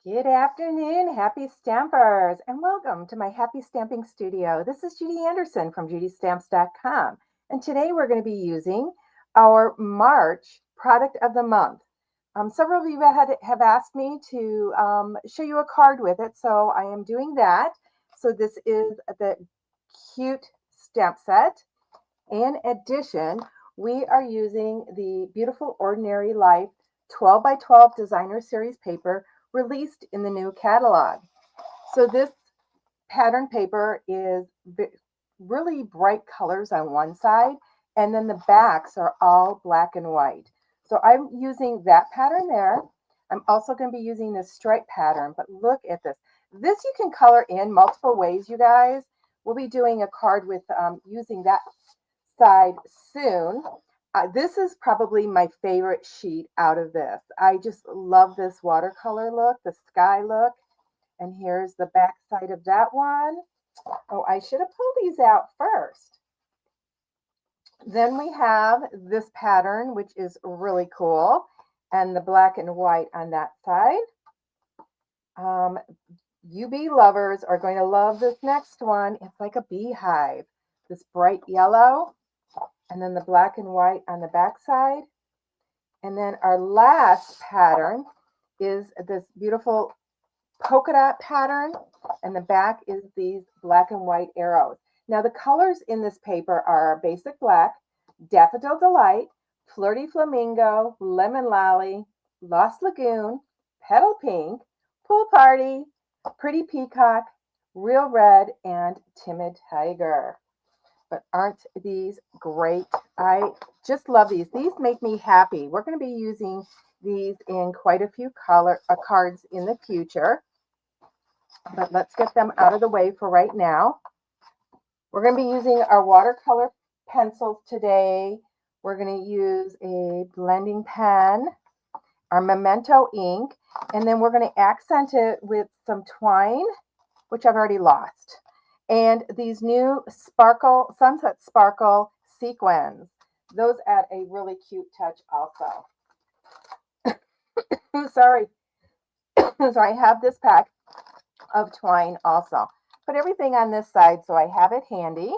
Good afternoon, happy stampers, and welcome to my happy stamping studio. This is Judy Anderson from judystamps.com, and today we're going to be using our March product of the month. Several of you have asked me to show you a card with it, so I am doing that. So this is the cute stamp set. In addition, we are using the beautiful Ordinary Life 12 by 12 designer series paper released in the new catalog. So this pattern paper is really bright colors on one side, and then the backs are all black and white. So I'm using that pattern there. I'm also going to be using this stripe pattern, but look at this. This you can color in multiple ways, you guys. We'll be doing a card with using that side soon. This is probably my favorite sheet out of this. I just love this watercolor look, the sky look. And here's the back side of that one. Oh, I should have pulled these out first. Then we have this pattern, which is really cool, and the black and white on that side. UB lovers are going to love this next one. It's like a beehive, this bright yellow, and then the black and white on the back side. And then our last pattern is this beautiful polka dot pattern, and the back is these black and white arrows. Now the colors in this paper are basic black, daffodil delight, flirty flamingo, lemon lolly, lost lagoon, petal pink, pool party, pretty peacock, real red, and timid tiger. But aren't these great? I just love these. These make me happy. We're going to be using these in quite a few cards in the future. But let's get them out of the way for right now. We're going to be using our watercolor pencils today. We're going to use a blending pen, our Memento ink, and then we're going to accent it with some twine, which I've already lost. And these new sparkle, sunset sparkle sequins. Those add a really cute touch also. Sorry. So I have this pack of twine also. Put everything on this side so I have it handy.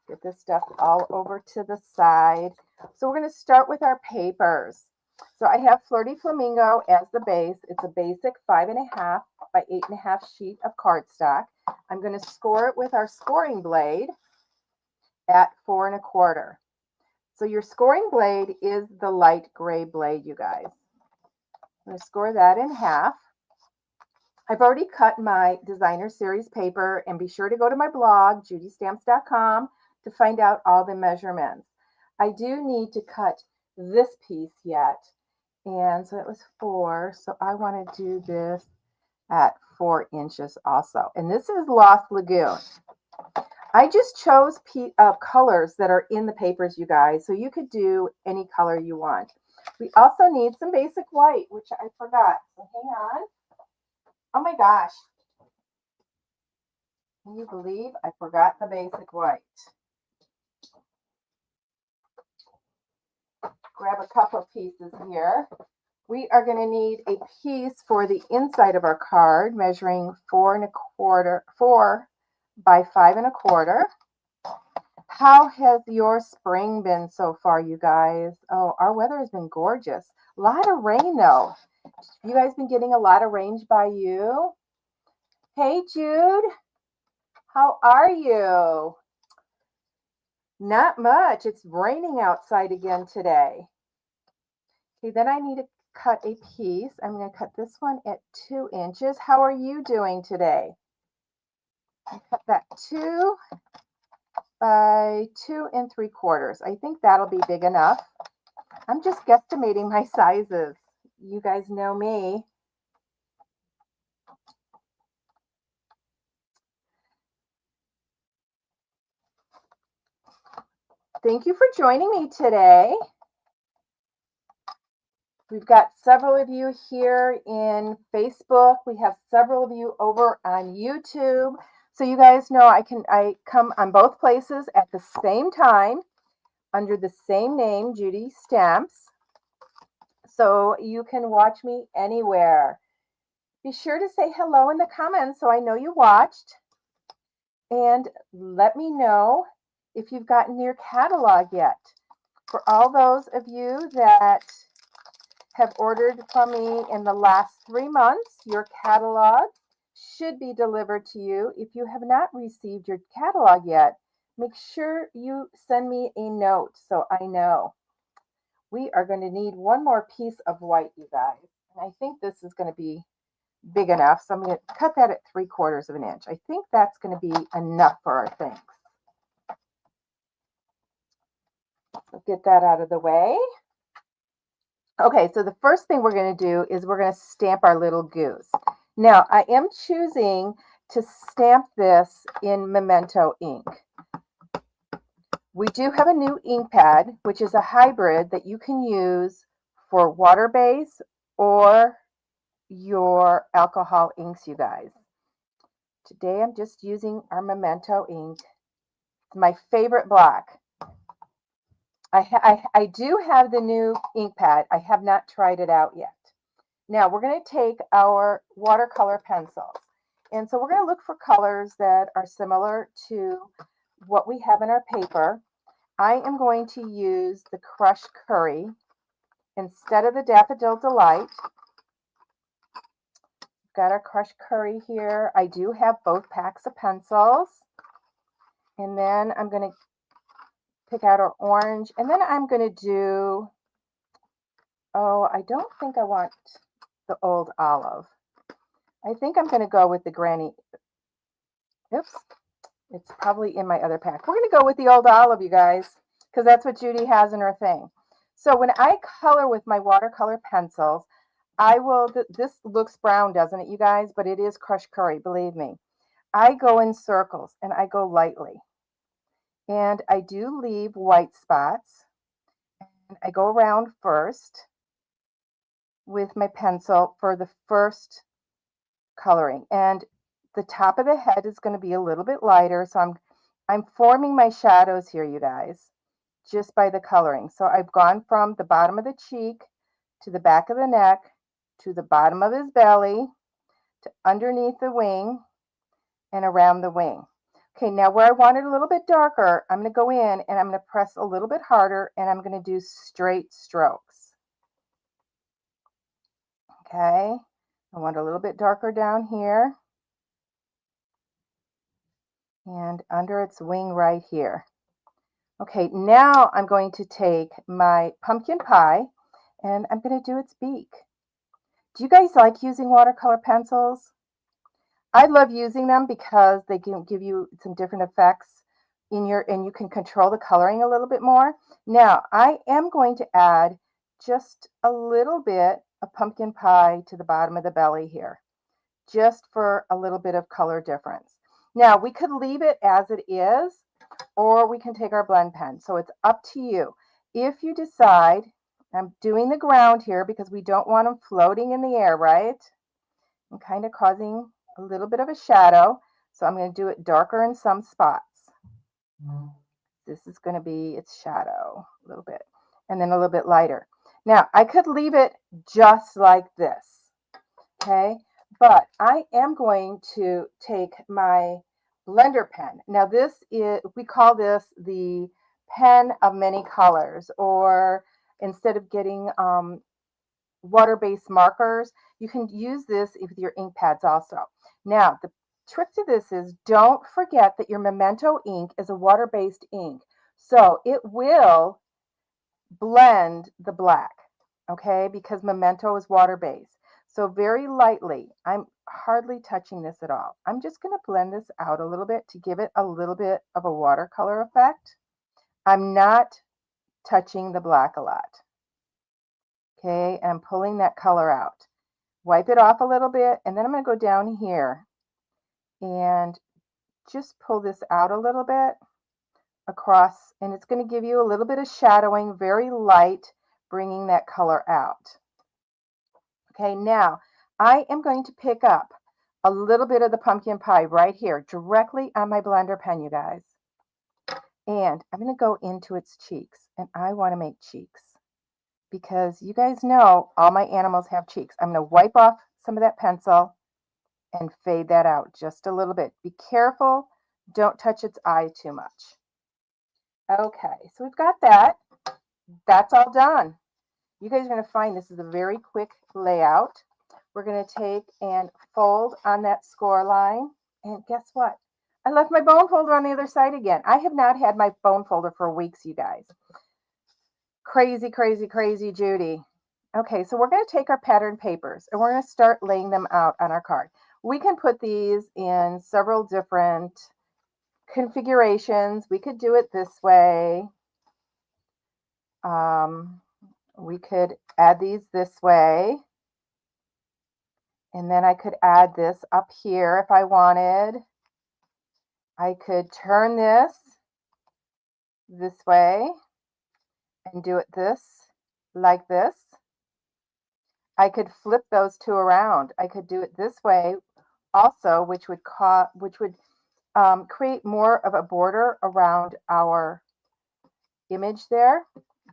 Get this stuff all over to the side. So we're going to start with our papers. So I have Flirty Flamingo as the base. It's a basic 5.5 by 8.5 sheet of cardstock. I'm going to score it with our scoring blade at 4 1/4. So your scoring blade is the light gray blade, you guys. I'm going to score that in half. I've already cut my designer series paper, and be sure to go to my blog, judystamps.com, to find out all the measurements. I do need to cut this piece yet. And so it was 4. So I want to do this at 4 inches also. And this is Lost Lagoon. I just chose colors that are in the papers, you guys. So you could do any color you want. We also need some basic white, which I forgot. So hang on. Oh my gosh. Can you believe I forgot the basic white? Grab a couple of pieces here. We are going to need a piece for the inside of our card, measuring 4 by 5 1/4. How has your spring been so far, you guys? Oh, our weather has been gorgeous. A lot of rain, though. You guys been getting a lot of rain by you? Hey, Jude. How are you? Not much. It's raining outside again today. Okay, then I need to cut a piece. I'm going to cut this one at 2 inches. How are you doing today? I cut that 2 by 2 3/4. I think that'll be big enough. I'm just guesstimating my sizes. You guys know me. Thank you for joining me today. We've got several of you here in Facebook. We have several of you over on YouTube. So you guys know I come on both places at the same time under the same name, Judy Stamps. so you can watch me anywhere. Be sure to say hello in the comments so I know you watched. And let me know if you've gotten your catalog yet. For all those of you that have ordered from me in the last 3 months, your catalog should be delivered to you. If you have not received your catalog yet, make sure you send me a note so I know. We are going to need one more piece of white, you guys. And I think this is going to be big enough. So I'm going to cut that at 3/4 of an inch. I think that's going to be enough for our things. So get that out of the way. Okay, so the first thing we're going to do is we're going to stamp our little goose. Now, I am choosing to stamp this in Memento ink. We do have a new ink pad, which is a hybrid that you can use for water base or your alcohol inks, you guys. Today I'm just using our Memento ink. It's my favorite black. I do have the new ink pad. I have not tried it out yet. Now we're going to take our watercolor pencils. And so we're going to look for colors that are similar to what we have in our paper. I am going to use the Crushed Curry instead of the Daffodil Delight. Got our Crushed Curry here. I do have both packs of pencils. And then I'm going to pick out our orange. And then I'm going to do, oh, I don't think I want the Old Olive. I think I'm going to go with the Granny. Oops. It's probably in my other pack. We're going to go with the Old Olive, you guys, because that's what Judy has in her thing. So when I color with my watercolor pencils, I will, this looks brown, doesn't it, you guys? But it is Crushed Curry, believe me. I go in circles and I go lightly. And I do leave white spots. And I go around first with my pencil for the first coloring. And the top of the head is going to be a little bit lighter. So I'm forming my shadows here, you guys, just by the coloring. So I've gone from the bottom of the cheek to the back of the neck to the bottom of his belly to underneath the wing and around the wing. Okay, now where I want it a little bit darker, I'm going to go in and I'm going to press a little bit harder and I'm going to do straight strokes. Okay, I want a little bit darker down here and under its wing right here. Okay, now I'm going to take my pumpkin pie and I'm going to do its beak. Do you guys like using watercolor pencils? I love using them because they can give you some different effects in your, and you can control the coloring a little bit more. Now, I am going to add just a little bit of pumpkin pie to the bottom of the belly here, just for a little bit of color difference. Now, we could leave it as it is, or we can take our blend pen. So it's up to you. If you decide, I'm doing the ground here because we don't want them floating in the air, right? I'm kind of causing a little bit of a shadow. So I'm going to do it darker in some spots. This is going to be its shadow a little bit, and then a little bit lighter. Now, I could leave it just like this, okay? But I am going to take my blender pen. Now this is, we call this the pen of many colors, or instead of getting water-based markers, you can use this with your ink pads also. Now, the trick to this is don't forget that your Memento ink is a water-based ink. So it will blend the black, okay, because Memento is water-based. So very lightly, I'm hardly touching this at all. I'm just going to blend this out a little bit to give it a little bit of a watercolor effect. I'm not touching the black a lot. Okay, and I'm pulling that color out. Wipe it off a little bit, and then I'm going to go down here and just pull this out a little bit across, and it's going to give you a little bit of shadowing, very light, bringing that color out. Okay, now I am going to pick up a little bit of the pumpkin pie right here, directly on my blender pen, you guys. And I'm going to go into its cheeks, and I want to make cheeks because you guys know all my animals have cheeks. I'm going to wipe off some of that pencil and fade that out just a little bit. Be careful, don't touch its eye too much. Okay, so we've got that. That's all done. You guys are going to find this is a very quick layout. We're going to take and fold on that score line. And guess what? I left my bone folder on the other side again. I have not had my bone folder for weeks, you guys. Crazy, crazy, crazy, Judy. Okay, so we're going to take our pattern papers and we're going to start laying them out on our card. We can put these in several different configurations. We could do it this way. We could add these this way. And then I could add this up here if I wanted. I could turn this way and do it like this. I could flip those two around. I could do it this way also, which would create more of a border around our image there.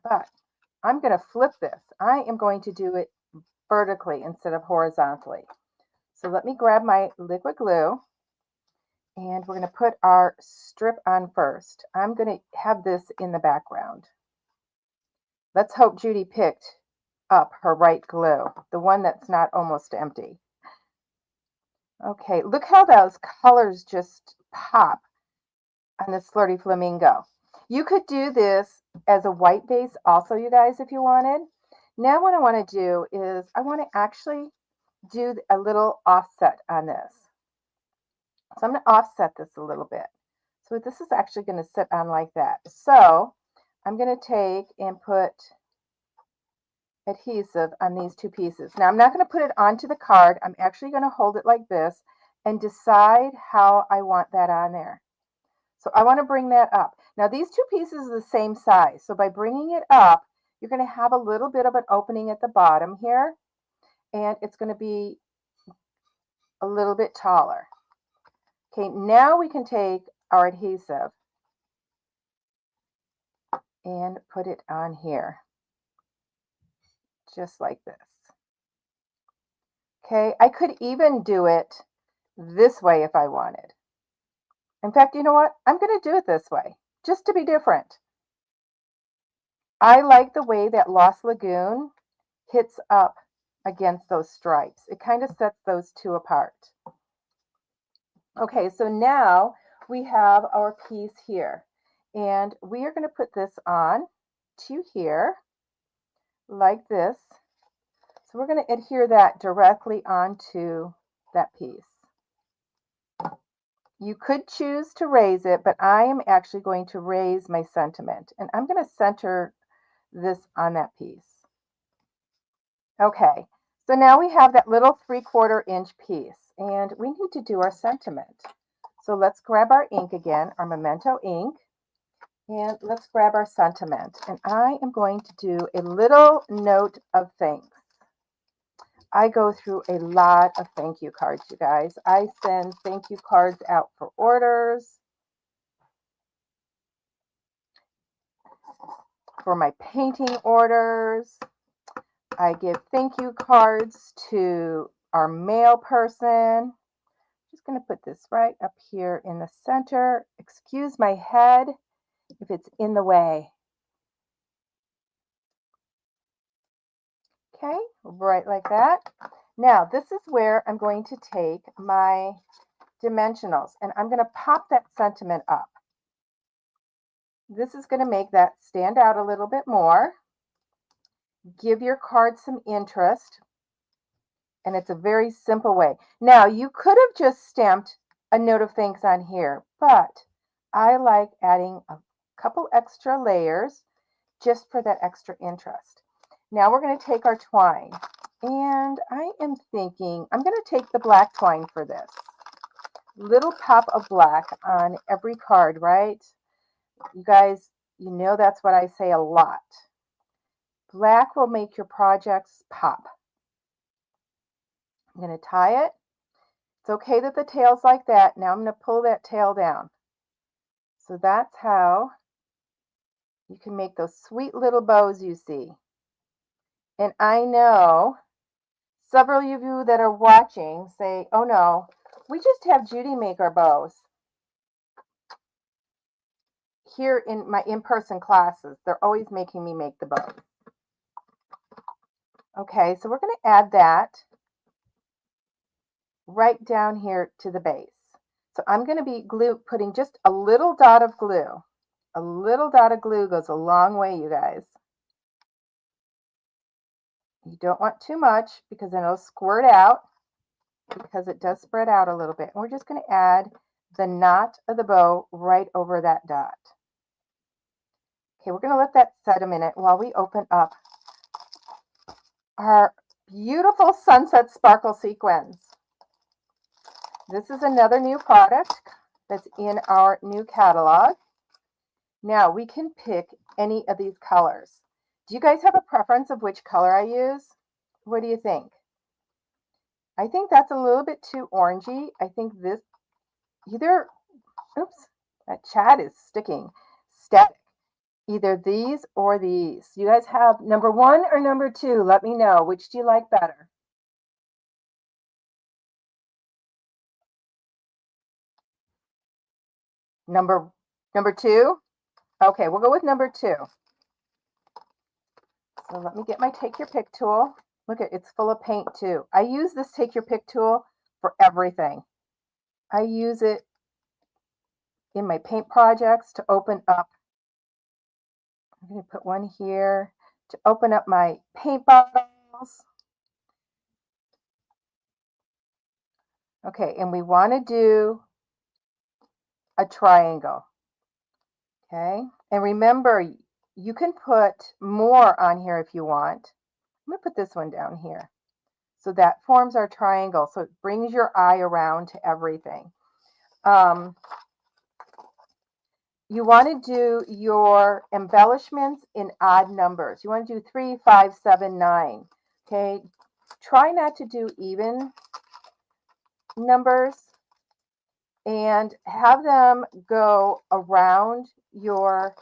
But I'm going to flip this. I am going to do it vertically instead of horizontally. So let me grab my liquid glue and we're going to put our strip on first. I'm going to have this in the background. Let's hope Judy picked up her right glue, the one that's not almost empty. Okay, look how those colors just pop on this Flirty Flamingo. You could do this as a white base also, you guys, if you wanted. Now what I want to do is I want to actually do a little offset on this. So I'm going to offset this a little bit. So this is actually going to sit on like that. So I'm going to take and put adhesive on these two pieces. Now I'm not going to put it onto the card. I'm actually going to hold it like this and decide how I want that on there. So I want to bring that up. Now these two pieces are the same size. So by bringing it up, you're going to have a little bit of an opening at the bottom here. And it's going to be a little bit taller. Okay, now we can take our adhesive and put it on here. Just like this. Okay, I could even do it this way if I wanted. In fact, you know what? I'm going to do it this way, just to be different. I like the way that Lost Lagoon hits up against those stripes. It kind of sets those two apart. Okay, so now we have our piece here. And we are going to put this on to here, like this. So we're going to adhere that directly onto that piece. You could choose to raise it, but I am actually going to raise my sentiment. And I'm going to center this on that piece. Okay, so now we have that little 3/4 inch piece. And we need to do our sentiment. So let's grab our ink again, our Memento ink. And let's grab our sentiment. And I am going to do a little note of thanks. I go through a lot of thank you cards, you guys. I send thank you cards out for orders, for my painting orders. I give thank you cards to our mail person. Just going to put this right up here in the center. Excuse my head if it's in the way. Okay, right like that. Now, this is where I'm going to take my dimensionals and I'm going to pop that sentiment up. This is going to make that stand out a little bit more. Give your card some interest. And it's a very simple way. Now, you could have just stamped a note of thanks on here, but I like adding a couple extra layers just for that extra interest. Now we're going to take our twine. And I am thinking, I'm going to take the black twine for this. Little pop of black on every card, right? You guys, you know that's what I say a lot. Black will make your projects pop. I'm going to tie it. It's okay that the tail's like that. Now I'm going to pull that tail down. So that's how you can make those sweet little bows you see. And I know several of you that are watching say, oh no, we just have Judy make our bows. Here in my in-person classes, they're always making me make the bow. Okay, so we're going to add that right down here to the base. So I'm going to be putting just a little dot of glue. A little dot of glue goes a long way, you guys. You don't want too much because then it'll squirt out, because it does spread out a little bit. And we're just going to add the knot of the bow right over that dot. Okay, we're going to let that set a minute while we open up our beautiful sunset sparkle sequins. This is another new product that's in our new catalog. Now we can pick any of these colors. Do you guys have a preference of which color I use? What do you think? I think that's a little bit too orangey. I think this either, oops, that chat is sticking, static. Either these or these. You guys have number 1 or number 2? Let me know. Which do you like better? Number 2? Okay, we'll go with number 2. So let me get my take your pick tool. Look at it's full of paint too. I use this take your pick tool for everything. I use it in my paint projects to open up. I'm going to put one here to open up my paint bottles. Okay, and we want to do a triangle. Okay, and remember, you can put more on here if you want. I'm going to put this one down here. So that forms our triangle. So it brings your eye around to everything. You want to do your embellishments in odd numbers. You want to do 3, 5, 7, 9. Okay, try not to do even numbers and have them go around your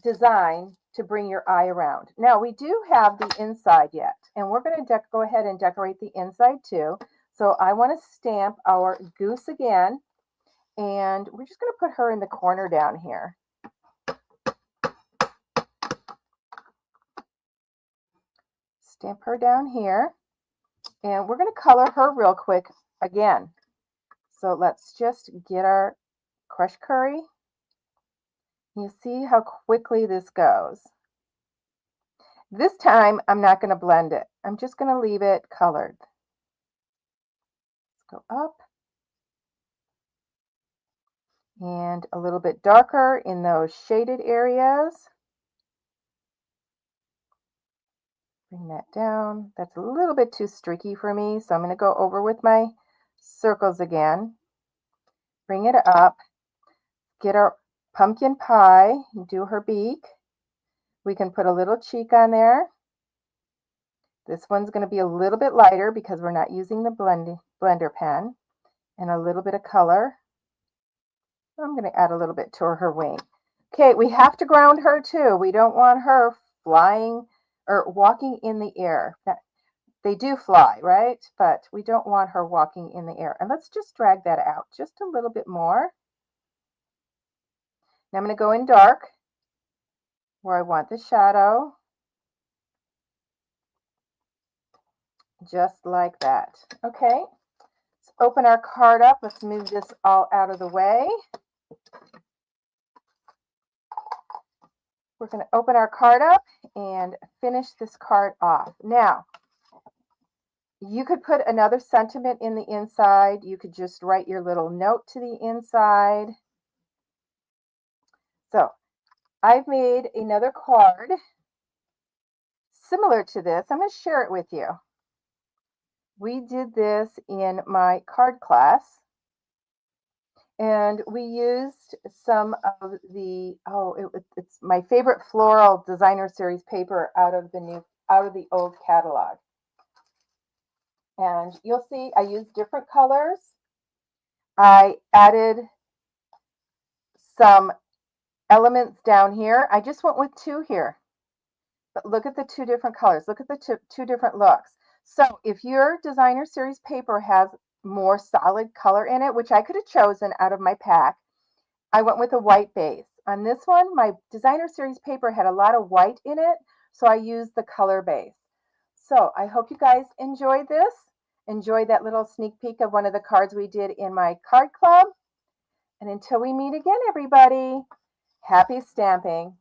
design to bring your eye around. Now we do have the inside yet, and we're going to go ahead and decorate the inside too. So I want to stamp our goose again, and we're just going to put her in the corner down here. Stamp her down here, and we're going to color her real quick again. So let's just get our crushed curry. You see how quickly this goes. This time I'm not going to blend it. I'm just going to leave it colored. Let's go up and a little bit darker in those shaded areas. Bring that down. That's a little bit too streaky for me, so I'm going to go over with my circles again. Bring it up. Get our pumpkin pie and do her beak. We can put a little cheek on there. This one's going to be a little bit lighter because we're not using the blender pen, and a little bit of color. I'm going to add a little bit to her wing. Okay, we have to ground her too. We don't want her flying or walking in the air. They do fly, right? But we don't want her walking in the air. And let's just drag that out just a little bit more. Now I'm going to go in dark where I want the shadow. Just like that. Okay, let's open our card up. Let's move this all out of the way. We're going to open our card up and finish this card off. Now, you could put another sentiment in the inside. You could just write your little note to the inside. So, I've made another card similar to this. I'm going to share it with you. We did this in my card class. And we used some of the, it's my favorite floral designer series paper out of the old catalog. And you'll see I used different colors. I added some elements down here. I just went with 2 here. But look at the two different colors. Look at the two different looks. So if your designer series paper has more solid color in it, which I could have chosen out of my pack, I went with a white base. On this one, my designer series paper had a lot of white in it, so I used the color base. So I hope you guys enjoyed this. Enjoyed that little sneak peek of one of the cards we did in my card club. And until we meet again, everybody, happy stamping.